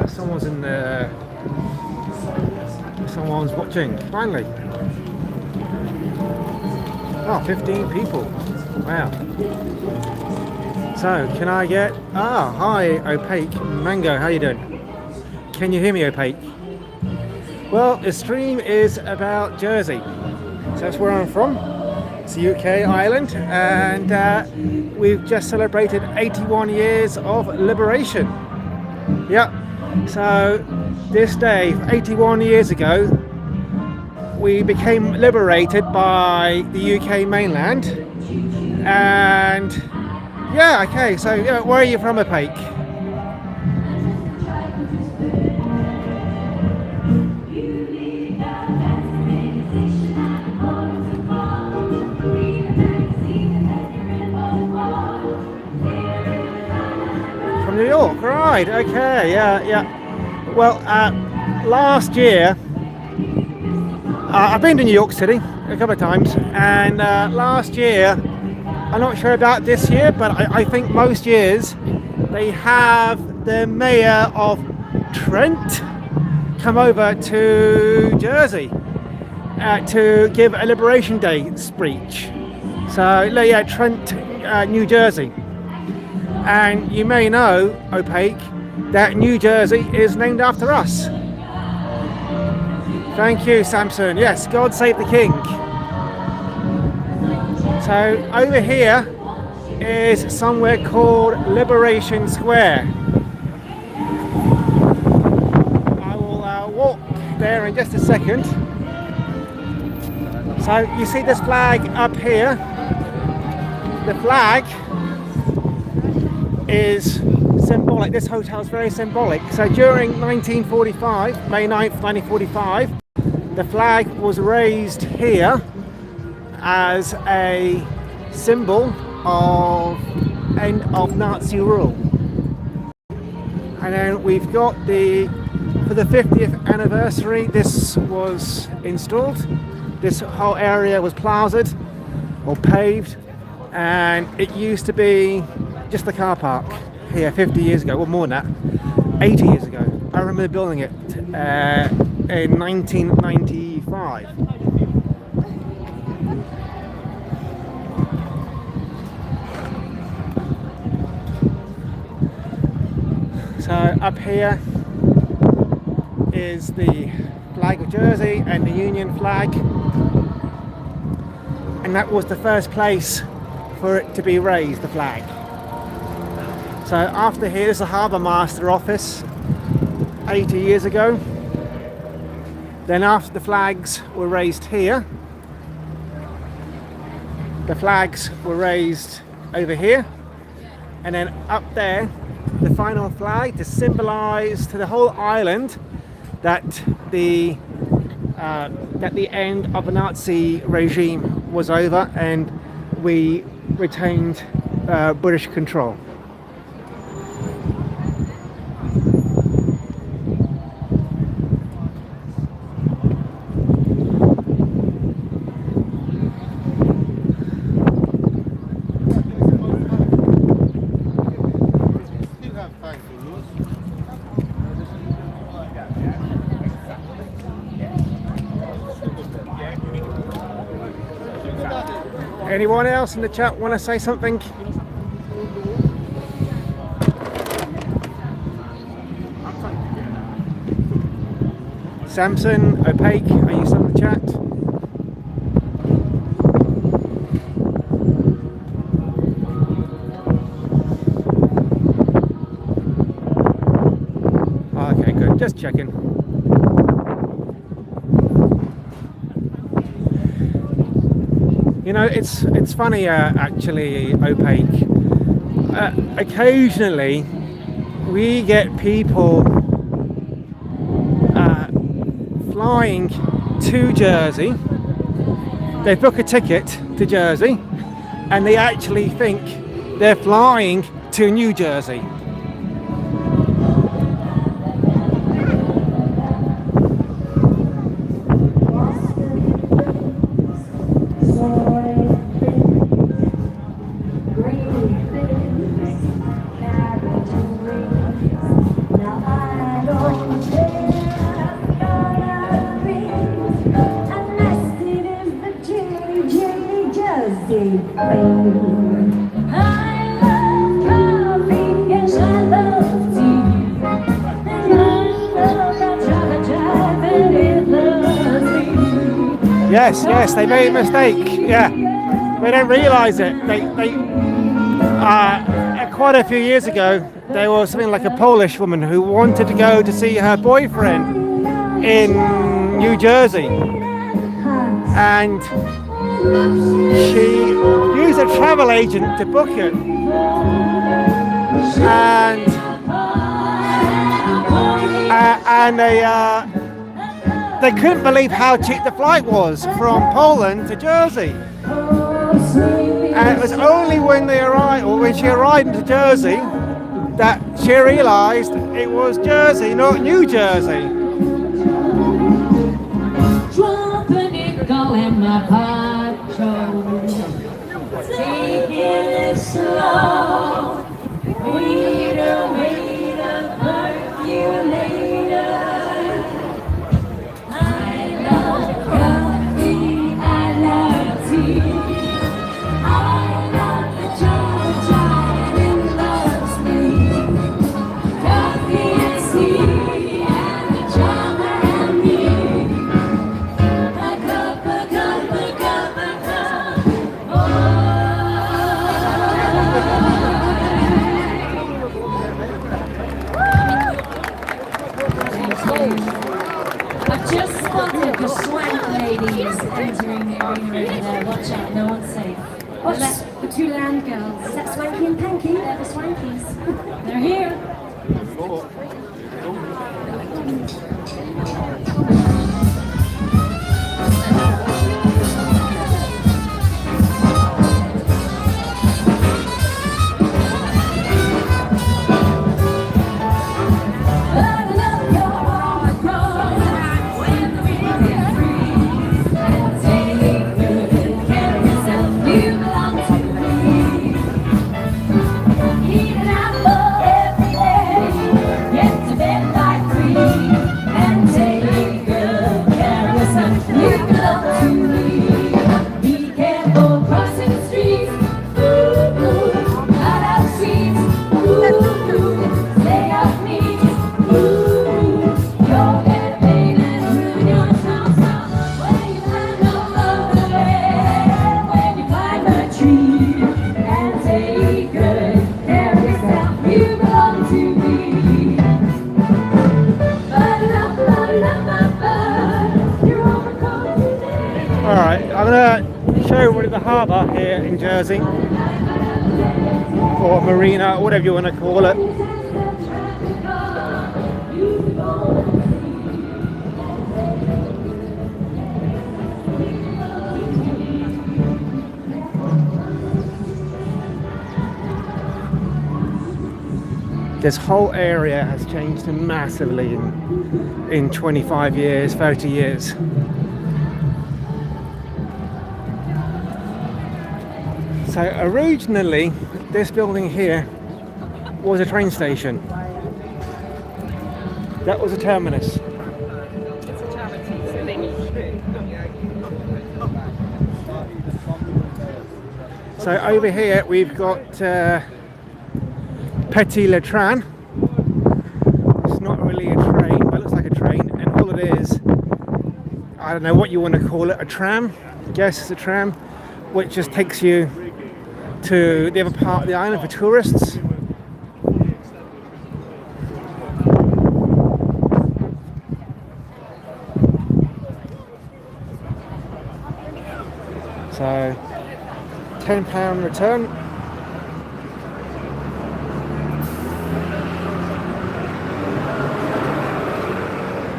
Someone's in there. Someone's watching, finally. Oh, 15 people. Wow. So, can I get... hi, Opaque Mango, how you doing? Can you hear me, Opaque? Well, the stream is about Jersey. So that's where I'm from. It's a UK island, and we've just celebrated 81 years of liberation. Yep. So this day, 81 years ago, we became liberated by the UK mainland. And yeah, okay, so where are you from, Opaque? From New York, right, okay, yeah. Well, last year, I've been to New York City a couple of times, and last year, I'm not sure about this year, but I think most years, they have the mayor of Trent come over to Jersey to give a Liberation Day speech. So, yeah, Trent, New Jersey. And you may know, Opaque, that New Jersey is named after us. Thank you, Samson. Yes, God save the King. So over here is somewhere called Liberation Square. I will walk there in just a second. So you see this flag up here? The flag is symbolic. This hotel is very symbolic. So during 1945, May 9th, 1945, the flag was raised here as a symbol of end of Nazi rule. And then we've got for the 50th anniversary, this was installed. This whole area was plazaed or paved, and it used to be just the car park here 50 years ago, or more than that, 80 years ago. I remember building it in 1995. So up here is the flag of Jersey and the Union flag, and that was the first place for it to be raised, the flag. So after here, this is the Harbour Master office 80 years ago. Then after the flags were raised here, the flags were raised over here, and then up there the final flag to symbolise to the whole island that the end of the Nazi regime was over and we retained British control. Anyone else in the chat want to say something? Samson, Opaque, are you still in the chat? Okay, good. Just checking. You know, it's funny actually, Opaque. Occasionally we get people flying to Jersey. They book a ticket to Jersey and they actually think they're flying to New Jersey. Yes, they made a mistake. Yeah, they don't realise it. They quite a few years ago, there was something like a Polish woman who wanted to go to see her boyfriend in New Jersey, and she used a travel agent to book it, and they couldn't believe how cheap the flight was from Poland to Jersey. And it was only when they arrived, or when she arrived into Jersey, that she realised it was Jersey, not New Jersey. Drop a nickel in my poncho, taking it slow. Waiter, waiter, percolator. I love coffee, I love tea. I love the Georgia and loves me. Coffee and tea and the drama and me. A cup, a cup, a cup, a cup. I've just spotted the swank ladies entering the arena over there. Watch out, no one's safe. What's the two land girls? Is that Swanky and Panky? They're the Swankies. They're here. show you the harbour here in Jersey, or marina, whatever you want to call it. This whole area has changed massively in 25 years, 30 years. So originally, this building here was a train station. That was a terminus. So over here we've got Petit Le Train. It's not really a train, but it looks like a train, and all it is, I don't know what you want to call it, a tram? I guess it's a tram, which just takes you to the other part of the island for tourists. So £10 return.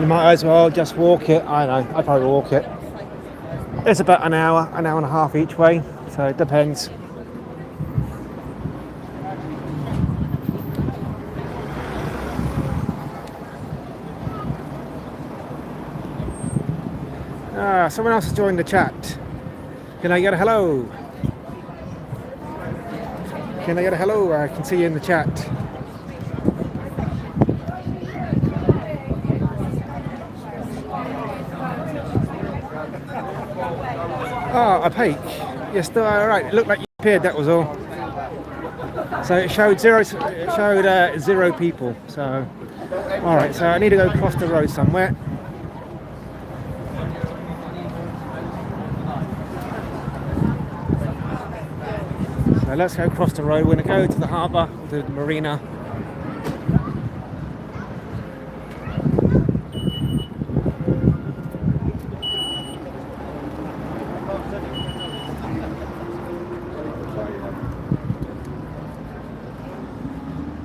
You might as well just walk it. I know, I'd probably walk it. It's about an hour and a half each way, so it depends. Someone else has joined the chat. Can I get a hello? Can I get a hello? I can see you in the chat. Ah, a peak. You're still alright. It looked like you appeared, that was all. So it showed zero people. So, alright, so I need to go across the road somewhere. So let's go across the road. We're going to go to the harbour, to the marina.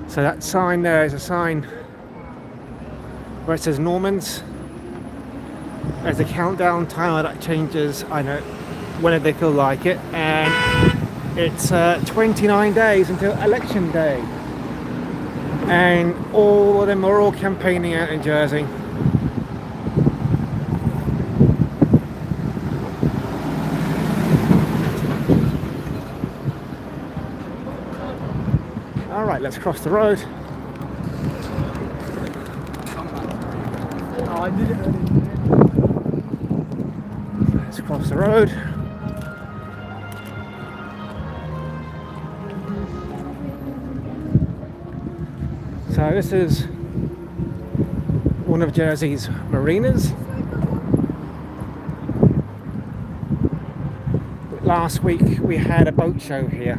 So that sign there is a sign where it says Normans. There's a countdown timer that changes, I know, whenever they feel like it, and it's 29 days until election day, and all of them are all campaigning out in Jersey. Alright, let's cross the road. Let's cross the road. So this is one of Jersey's marinas. Last week we had a boat show here.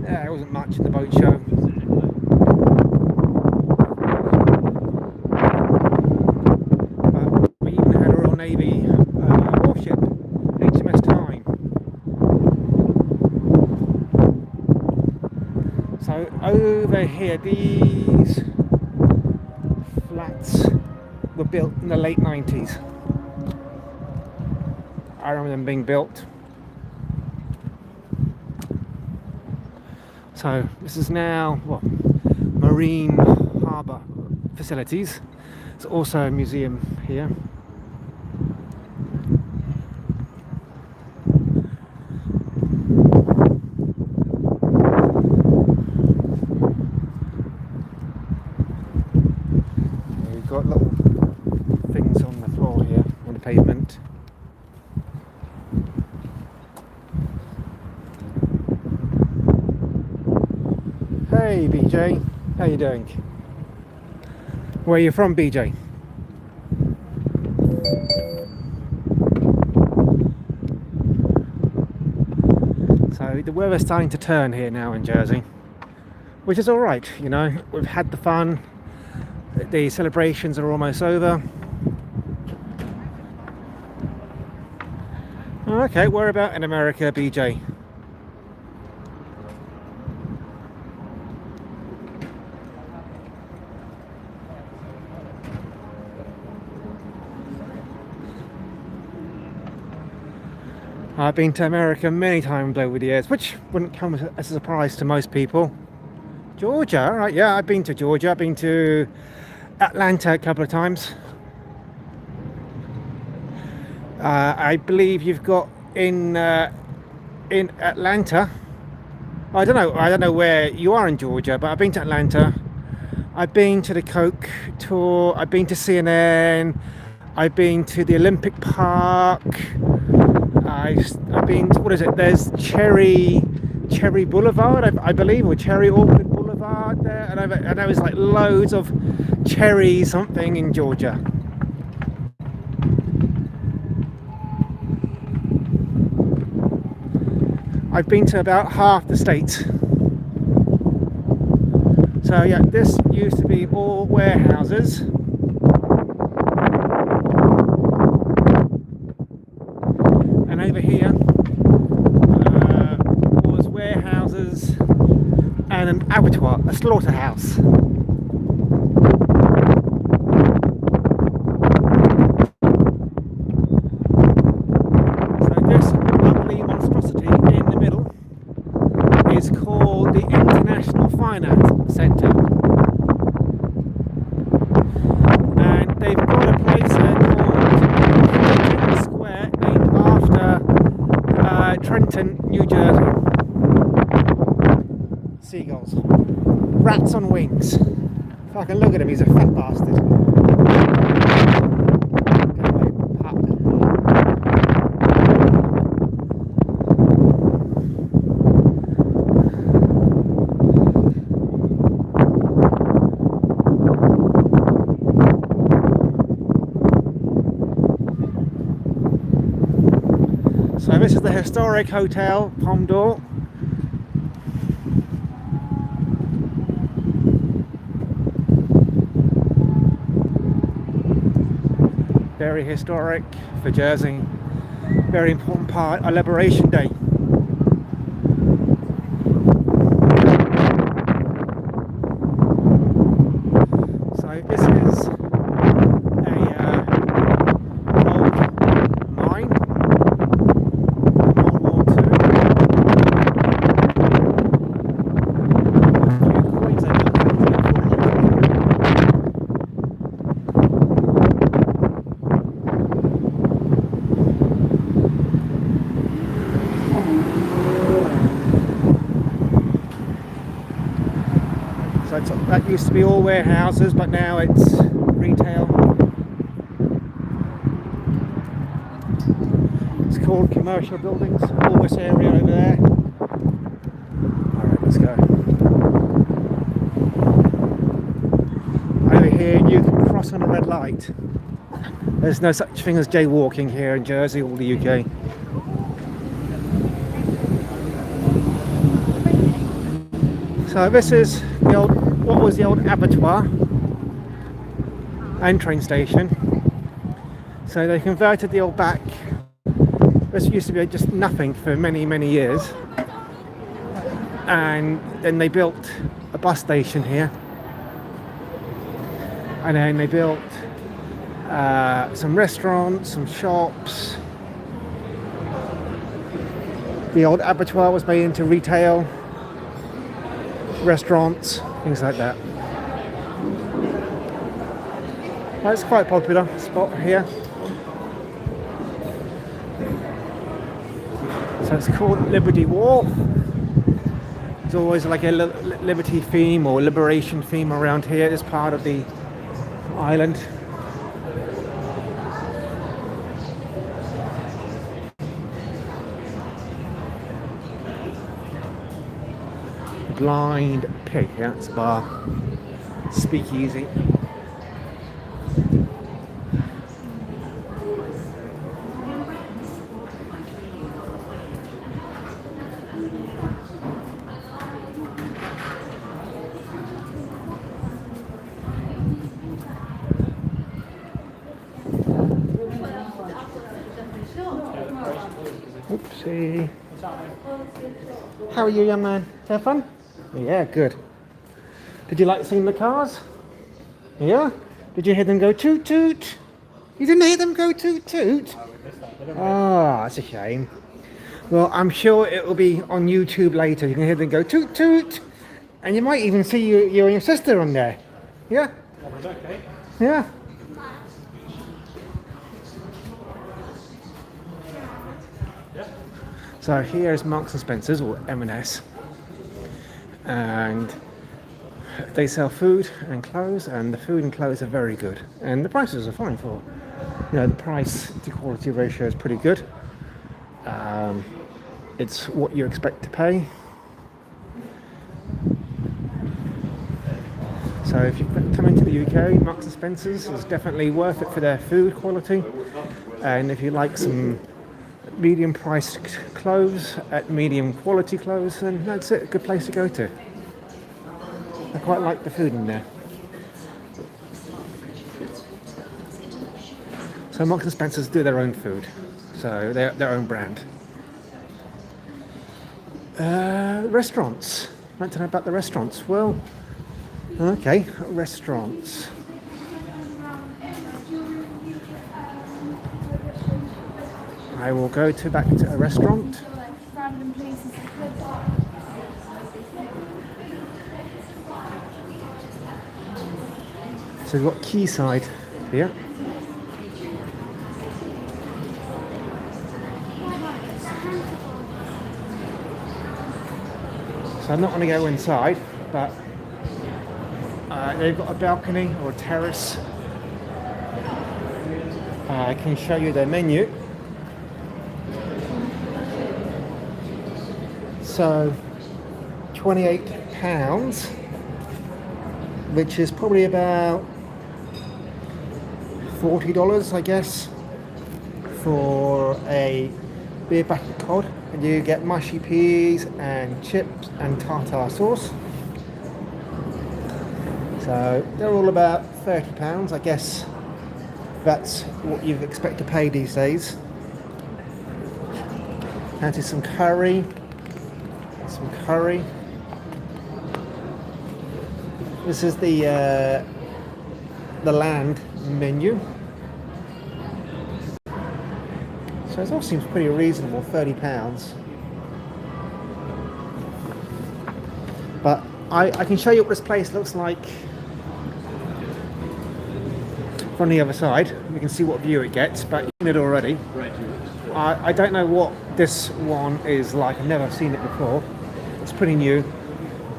Yeah, there wasn't much in the boat show. But we even had a Royal Navy warship, HMS Tyne. So over here, these flats were built in the late 90s. I remember them being built. So this is now marine harbour facilities. There's also a museum here. We've got little things on the floor here, on the pavement. Hey BJ, how you doing? Where are you from, BJ? So the weather's starting to turn here now in Jersey, which is alright, you know. We've had the fun, the celebrations are almost over. Okay, where about in America, BJ? I've been to America many times over the years, which wouldn't come as a surprise to most people. Georgia, right? Yeah, I've been to Georgia. I've been to Atlanta a couple of times. I believe you've got in Atlanta. I don't know. I don't know where you are in Georgia, but I've been to Atlanta. I've been to the Coke tour. I've been to CNN. I've been to the Olympic Park. I've been to, what is it? There's Cherry Boulevard, I believe, or Cherry Orchard Boulevard there, and there was like loads of cherry something in Georgia. I've been to about half the state. So yeah, this used to be all warehouses. And over here was warehouses and an abattoir, a slaughterhouse. So this ugly monstrosity in the middle is called the International Finance Centre. And they've got a place there called Square, named after Trenton, New Jersey. Seagulls. Rats on wings. Fucking look at him, he's a fat bastard. So this is the historic hotel, Palm d'Or. Very historic for Jersey. Very important part of Liberation Day. So this is a old mine. World War II. So that used to be all warehouses, but now it's retail. It's called commercial buildings, all this area over there. Alright, let's go. Over here you can cross on a red light. There's no such thing as jaywalking here in Jersey or the UK. So this is the old, what was the old abattoir and train station. So they converted the old back. This used to be just nothing for many years, and then they built a bus station here, and then they built some restaurants, some shops. The old abattoir was made into retail, restaurants, things like that. It's quite a popular spot here. So it's called Liberty Wharf. There's always like a liberty theme or liberation theme around here as part of the island. Blind Pig, yeah, it's a bar. Speakeasy. Oopsie. How are you, young man? Did you have fun? Yeah, good. Did you like seeing the cars? Yeah? Did you hear them go toot toot? You didn't hear them go toot toot? Ah, that's a shame. Well, I'm sure it will be on YouTube later. You can hear them go toot toot. And you might even see you and your sister on there. Yeah? Okay. Yeah. So here's Marks and Spencer's, or M&S, and they sell food and clothes, and the food and clothes are very good, and the prices are fine for, the price to quality ratio is pretty good. It's what you expect to pay. So if you come into the UK, Marks and Spencer's is definitely worth it for their food quality, and if you like some medium priced clothes at medium quality clothes, then that's it, a good place to go to. I quite like the food in there. So Marks and Spencer's do their own food, so they're their own brand. Restaurants. I'd like to know about the restaurants. Well, okay, restaurants. I will go back to a restaurant. So we've got Quayside here. So I'm not going to go inside, but they've got a balcony or a terrace. I can show you their menu. So £28, which is probably about $40, I guess, for a beer battered cod, and you get mushy peas and chips and tartar sauce. So they're all about £30, I guess. That's what you'd expect to pay these days. Fancy some curry. Some curry. This is the land menu. So it all seems pretty reasonable, £30. But I can show you what this place looks like from the other side. We can see what view it gets, but you've seen it already. I don't know what this one is like. I've never seen it before. It's pretty new,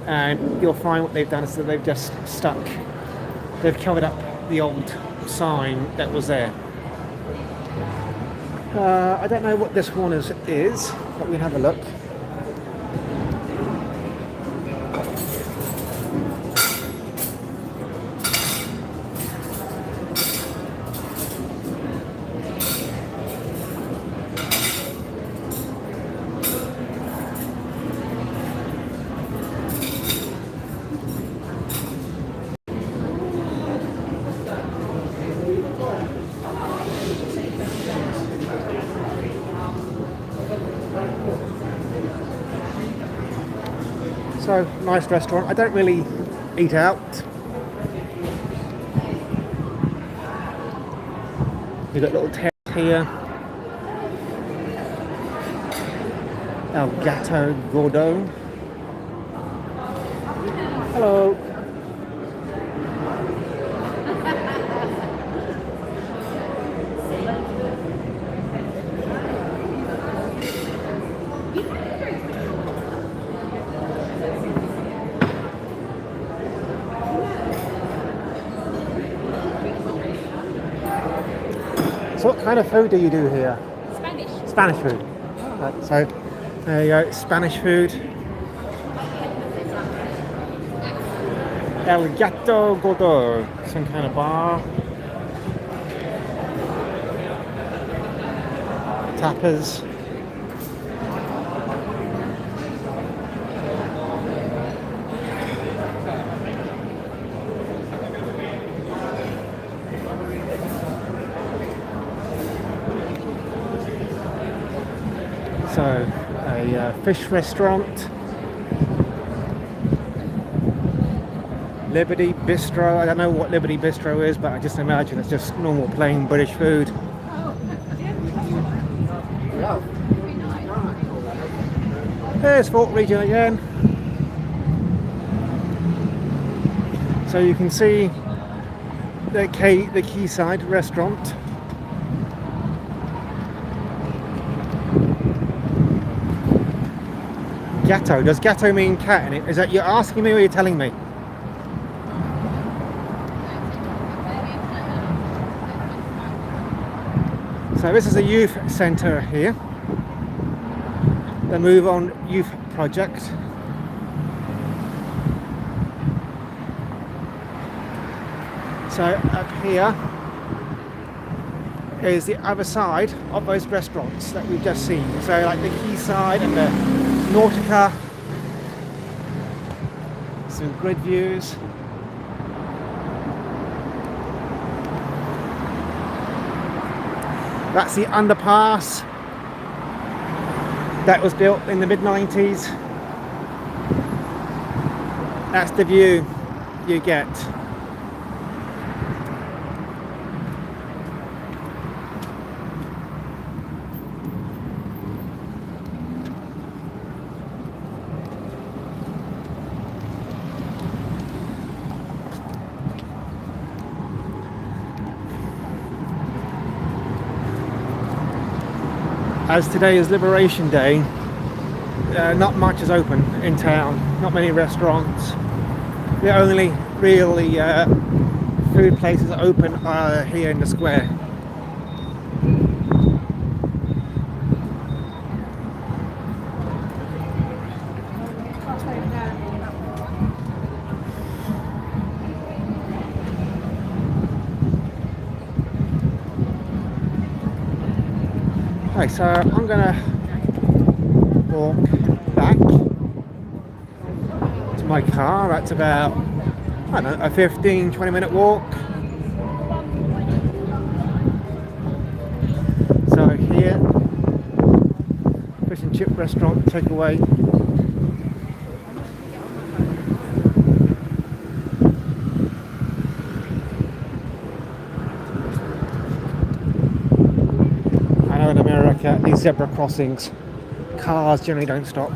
and you'll find what they've done is that they've covered up the old sign that was there. I don't know what this one is, but we'll have a look. So, nice restaurant. I don't really eat out. You've got little terrace here. El Gato Gordo. Hello. So what kind of food do you do here? Spanish. Spanish food. Right, so there you go, Spanish food. El Gato Gordo, some kind of bar. Tapas. So a fish restaurant, Liberty Bistro. I don't know what Liberty Bistro is, but I just imagine it's just normal plain British food. There's Fort Region again. So you can see the Quayside restaurant. Gatto. Does gatto mean cat in it? Is that you're asking me or you're telling me? So this is a youth centre here. The Move On Youth Project. So up here is the other side of those restaurants that we've just seen. So like the Quayside and the Nautica. Some grid views. That's the underpass that was built in the mid-90s. That's the view you get. As today is Liberation Day, not much is open in town, not many restaurants. The only really food places open are here in the square. Okay, so I'm gonna walk back to my car. That's about, I don't know, a 15-20 minute walk. So here, fish and chip restaurant, takeaway. In America, these zebra crossings, cars generally don't stop.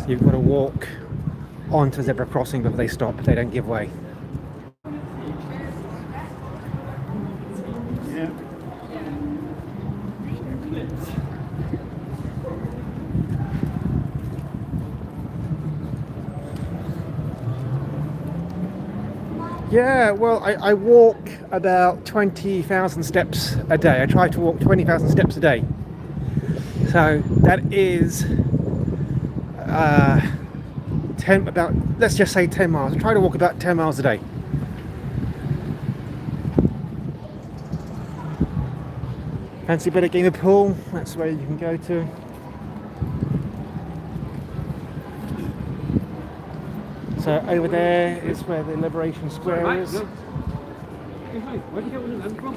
So you've got to walk onto zebra crossing before they stop, they don't give way. Yeah, well, I walk about 20,000 steps a day. I try to walk 20,000 steps a day. So that is let's just say 10 miles. I try to walk about 10 miles a day. Fancy a bit of game of pool? That's where you can go to. So over there is where the Liberation Square is. Where'd you get one of them from?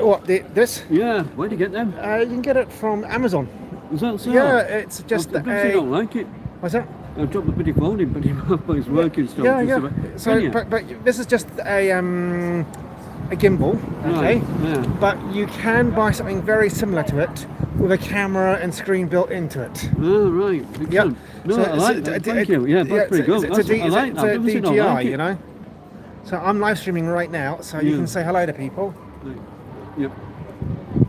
What, this? Yeah, where'd you get them? You can get it from Amazon. Is that so? Yeah, it's just I don't like it. What's that? I've dropped the bloody phone in, but it's working still. Yeah, just yeah. about- So, Can you? but this is just a gimbal, okay? Right, yeah. But you can buy something very similar to it with a camera and screen built into it. Oh, right. Yep. Excellent. No, I like that. Thank you. Yeah, that's pretty good. It's a I like that. I've never seen DJI, one like it. you know? So I'm live streaming right now, so you Yeah. can say hello to people. Right. Yep.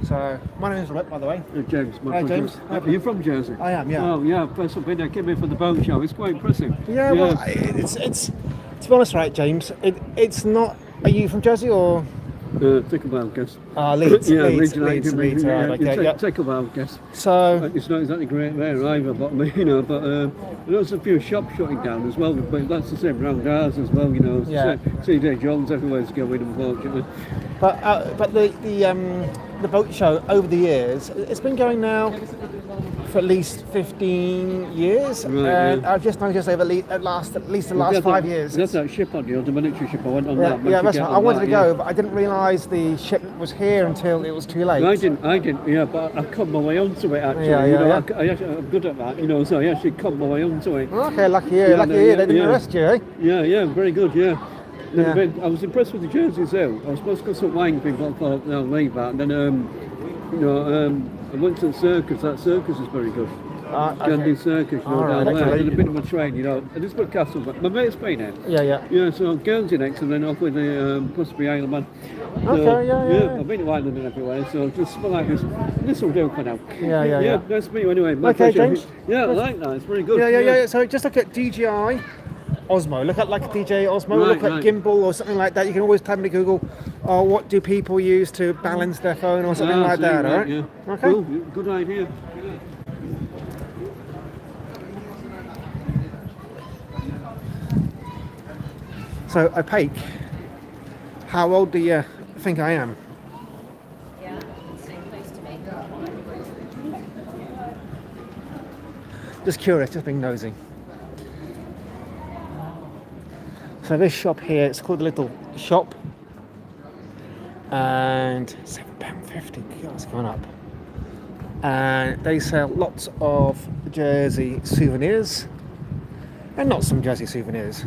So my name is Robert, by the way. James. My Hi, friend James. Are you from Jersey? I am, yeah. Oh, yeah. First up, I came in for the boat show. It's quite impressive. Yeah, well, it's to be honest, right, James, it's not. Are you from Jersey or? Take a wild guess. Leeds. Yeah, Leeds, Leeds, right, okay, yeah. take a wild guess. So, It's not exactly great there either, but there's a few shops shutting down as well, but that's the same round ours as well, you know. Yeah. C.J. Jones, everywhere's going, unfortunately. but the boat show over the years, it's been going now for at least 15 years, Right, and yeah. I've just noticed over at least the last There's 5 that- years. There's that ship on you, the military ship. I went on Yeah, that. yeah, that's right. I wanted to go, but I didn't realise the ship was here until it was too late. I didn't, yeah, but I cut my way onto it actually. Yeah, you yeah, know, yeah. I actually, I'm good at that, you know, so I actually cut my way onto it. Okay, lucky you, Yeah, lucky no, you. yeah, They didn't yeah. arrest you, eh? Yeah, very good, yeah. Yeah. I was impressed with the jerseys though. I was supposed to go some wine people, I thought I'll leave that. And then, I went to the circus. That circus is very good. Gandhi Circus, you know, All right, down there. I excellent. did a bit of a train, you know. Elizabeth Castle, but my mate's been there. Yeah, yeah. Yeah, so Guernsey next, and then off with the possibly Isle of Man. So, Okay, yeah. I've been to Ireland and everywhere, so just feel like this will do for now. Yeah. Nice to meet you anyway. My Okay, pleasure. James. Yeah, I like that. It's very good. Yeah. So just look at DJI Osmo. Look at like a DJI Osmo. Right, look at right. gimbal or something like that. You can always type into Google, what do people use to balance their phone or something like that, all right? Yeah. Okay. Cool. Good idea. Yeah. So, Opaque, how old do you think I am? Yeah, same place to me. Just curious, just being nosy. So this shop here, it's called the Little Shop, and £7.50. God, it's gone up. And they sell lots of Jersey souvenirs, and not some Jersey souvenirs.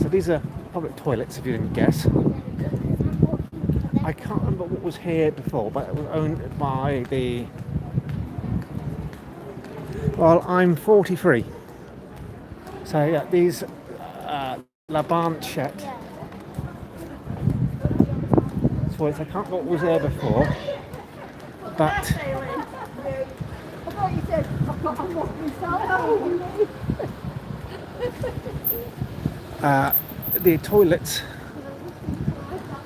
So these are public toilets, if you didn't guess. I can't remember what was here before, but it was owned by the... Well, I'm 43. So yeah, these La Banchette toilets, I can't remember what was there before, but I thought you said I've got a walking the toilets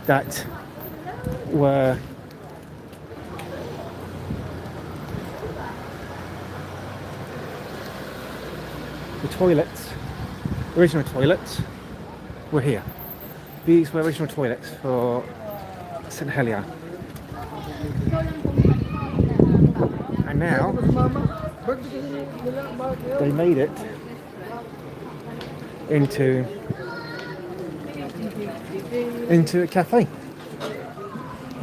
that were original toilets were here. These were original toilets for St Helier. And now they made it into a cafe.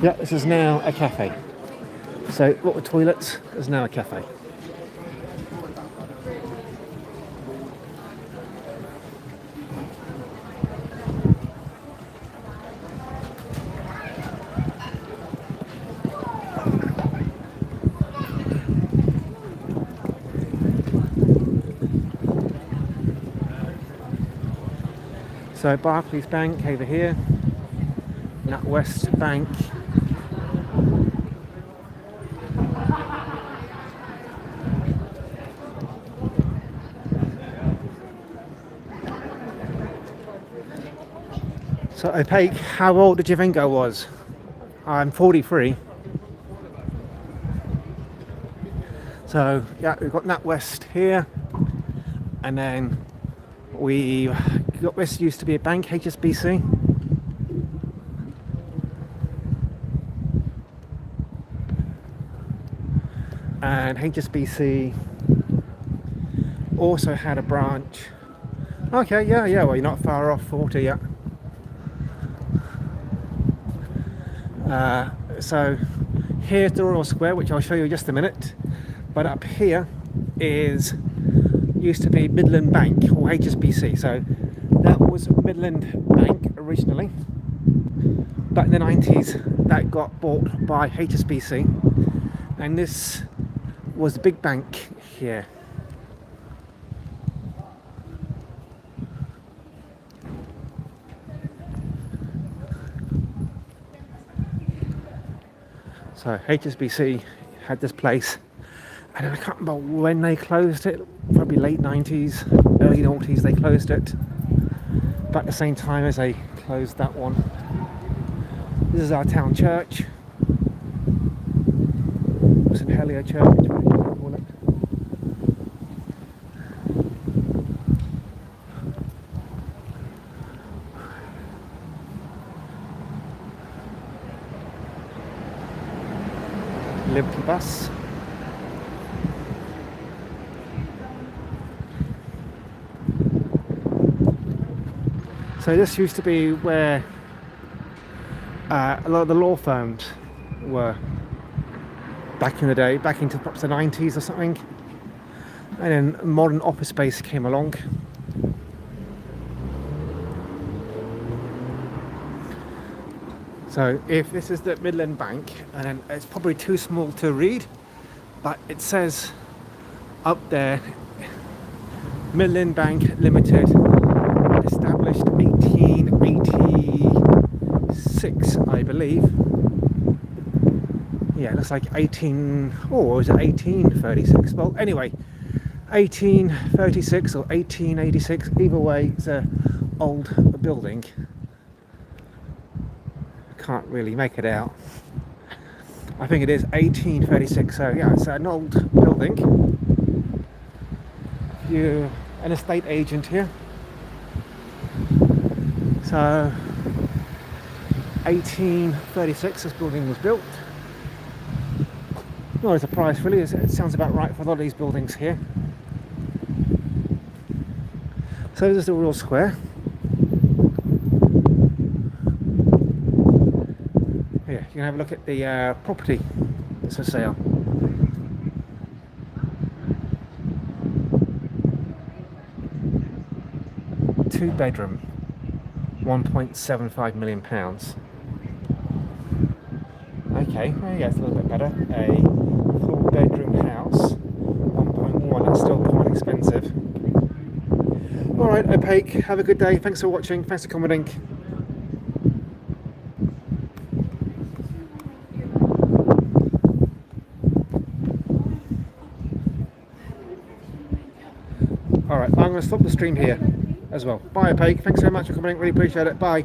Yeah, this is now a cafe. So what were toilets is now a cafe. So Barclays Bank over here, NatWest Bank. So Opaque, how old did you think I was? I'm 43. So yeah, we've got NatWest here, and then we got, this used to be a bank, HSBC. And HSBC also had a branch. Okay, yeah, well, you're not far off 40 yet. So here's the Royal Square, which I'll show you in just a minute. But up here used to be Midland Bank, or HSBC. So that was Midland Bank originally. But in the 90s, that got bought by HSBC. And this was the big bank here. So HSBC had this place, and I can't remember when they closed it, probably late 90s, early noughties they closed it, but at the same time as they closed that one. This is our town church, St Helier Church, whatever you want to call it. bus. So this used to be where a lot of the law firms were back in the day, back into perhaps the 90s or something. And then modern office space came along. So if this is the Midland Bank, and then it's probably too small to read, but it says up there, Midland Bank Limited, established 1886, I believe. Yeah, it looks like 1836? Well, anyway, 1836 or 1886, either way, it's an old building. Can't really make it out. I think it is 1836, so yeah, it's an old building. You're an estate agent here. So 1836 this building was built. Not a surprise really, it sounds about right for a lot of these buildings here. So this is the Royal Square. Here, you can have a look at the property that's for sale. Two-bedroom, £1.75 million. Okay, there you go, it's a little bit better. A four-bedroom house, 1.1, that's still quite expensive. Alright, Opaque, have a good day. Thanks for watching, thanks for commenting. Alright, I'm going to stop the stream here as well. Bye, Opaque, thanks very much for commenting, really appreciate it. Bye.